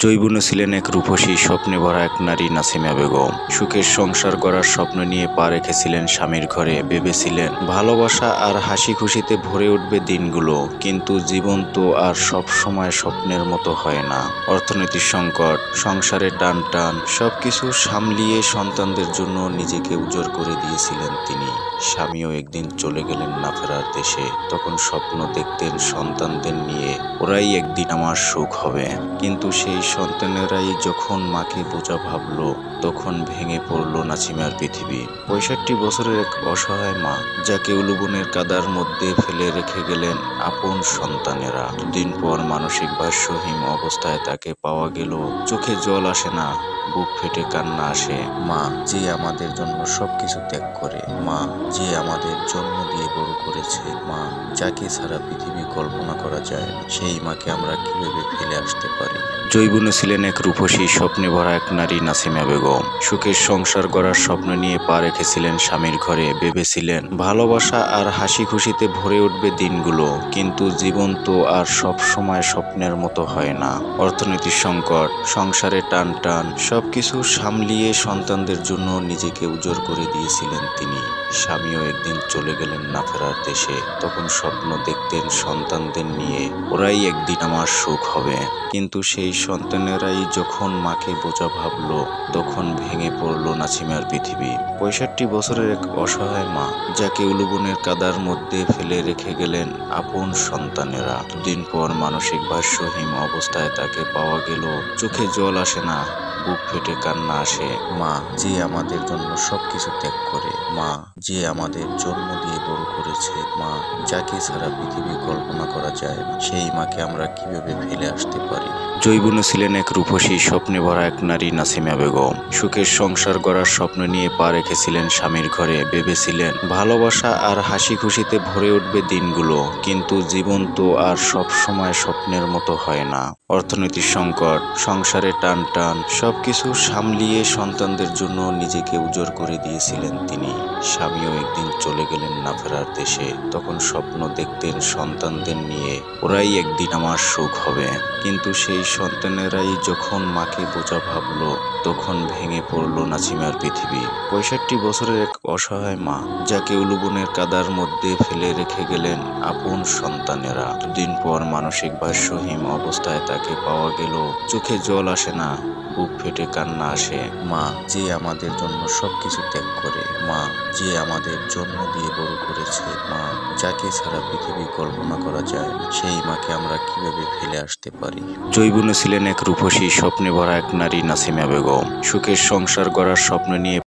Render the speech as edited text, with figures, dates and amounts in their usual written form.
জৈবুনে ছিলেন এক রূপসী, স্বপ্নে ভরা এক নারী নাসিমা বেগম। সুখের সংসার গড়ার স্বপ্ন নিয়ে পা রেখেছিলেন স্বামীর ঘরে। ভেবেছিলেন ভালোবাসা আর হাসি খুশিতে ভরে উঠবে দিনগুলো, কিন্তু জীবন তো আর সব সময় স্বপ্নের মতো হয় না। অর্থনৈতিক সংকট, সংসারে টান টান, সবকিছু সামলিয়ে সন্তানদের জন্য নিজেকে উজাড় করে দিয়েছিলেন তিনি। স্বামীও একদিন চলে গেলেন না ফেরার দেশে। তখন স্বপ্ন দেখতেন সন্তানদের নিয়ে, ওরাই একদিন আমার সুখ হবে। কিন্তু সেই সন্তানেরাই যখন মাকে বোঝা ভাবলো, তখন ভেঙে পড়ল নাসিমার পৃথিবী। 65 বছরের এক অসহায় মা, যাকে উলুবনের কাদার মধ্যে ফেলে রেখে গেলেন আপন সন্তানেরা। দুদিন পর মানসিক ভারসাম্যহীন অবস্থায় তাকে পাওয়া গেল। চোখে জল আসে না, বুক ফেটে কান্না আসে। মা যে আমাদের জন্য সবকিছু ত্যাগ করে, মা যে আমাদের জন্ম দিয়ে বড় করেছে, মা যাকে ছাড়া পৃথিবী কল্পনা করা যায় না, সেই মাকে আমরা কিভাবে ফেলে আসতে পারি? জৈবুনে ছিলেন এক রূপসী, স্বপ্নে ভরা এক নারী নাসিমা বেগম। সুখের সংসার গড়ার স্বপ্ন নিয়ে পা রেখেছিলেন স্বামীর ঘরে। ভেবেছিলেন ভালোবাসা আর হাসি খুশিতে ভরে উঠবে দিনগুলো, কিন্তু জীবন তো আর সব সময় স্বপ্নের মতো হয় না। অর্থনৈতিক সংকট, সংসারে টান টান, সবকিছু সামলিয়ে সন্তানদের জন্য নিজেকে উজাড় করে দিয়েছিলেন তিনি। স্বামীও একদিন চলে গেলেন না ফেরার দেশে। তখন স্বপ্ন দেখতেন সন্তানদের নিয়ে, ওরাই একদিন আমার সুখ হবে। কিন্তু সেই সন্তানেরাই যখন মাকে বোঝা ভাবলো, তখন ভেঙে পড়ল নাসিমার পৃথিবী। 65 বছরের এক অসহায় মা, যাকে উলুবনের কাদার মধ্যে ফেলে রেখে গেলেন আপন সন্তানেরা। দুদিন পর মানসিক ভারসাম্যহীন অবস্থায় তাকে পাওয়া গেল। চোখে জল আসে না, বুক ফেটে কান্না আসে। মা যে আমাদের জন্য সবকিছু ত্যাগ করে, মা যে আমাদের জন্ম দিয়ে বড় করেছে, মা যাকে ছাড়া পৃথিবী কল্পনা করা যায় না, সেই মাকে আমরা কিভাবে ফেলে আসতে পারি? জৈবুনে ছিলেন এক রূপসী, স্বপ্নে ভরা এক নারী নাসিমা বেগম। সুখের সংসার গড়ার স্বপ্ন নিয়ে পা রেখেছিলেন স্বামীর ঘরে। ভেবেছিলেন ভালোবাসা আর হাসি খুশিতে ভরে উঠবে দিনগুলো, কিন্তু জীবন তো আর সব সময় স্বপ্নের মতো হয় না। অর্থনৈতিক সংকট, সংসারে টান টান, সবকিছু সামলিয়ে সন্তানদের জন্য নিজেকে উজাড় করে দিয়েছিলেন তিনি। স্বামীও একদিন চলে গেলেন না ফেরার দেশে। তখন স্বপ্ন দেখতেন সন্তানদের নিয়ে, ওরাই একদিন আমার সুখ হবে। কিন্তু সেই সন্তানেরাই যখন মাকে বোঝা ভাবলো, তখন ভেঙে পড়ল নাসিমার পৃথিবী। 65 বছরের এক অসহায় মা, যাকে উলুবনের কাদার মধ্যে ফেলে রেখে গেলেন আপন সন্তানেরা। দুদিন পর মানসিক ভারসাম্যহীন অবস্থায় তাকে পাওয়া গেল। চোখে জল আসে না, বুক ফেটে কান্না আসে। মা যে আমাদের জন্য সবকিছু ত্যাগ করে, মা যে আমাদের জন্ম দিয়ে বড় করেছে, মা যাকে ছাড়া পৃথিবী কল্পনা করা যায় না, সেই মাকে আমরা কিভাবে ফেলে আসতে পারি? জৈবুনে ছিলেন এক রূপসী, স্বপ্নে ভরা এক নারী নাসিমা বেগম। সুখের সংসার গড়ার স্বপ্ন নিয়ে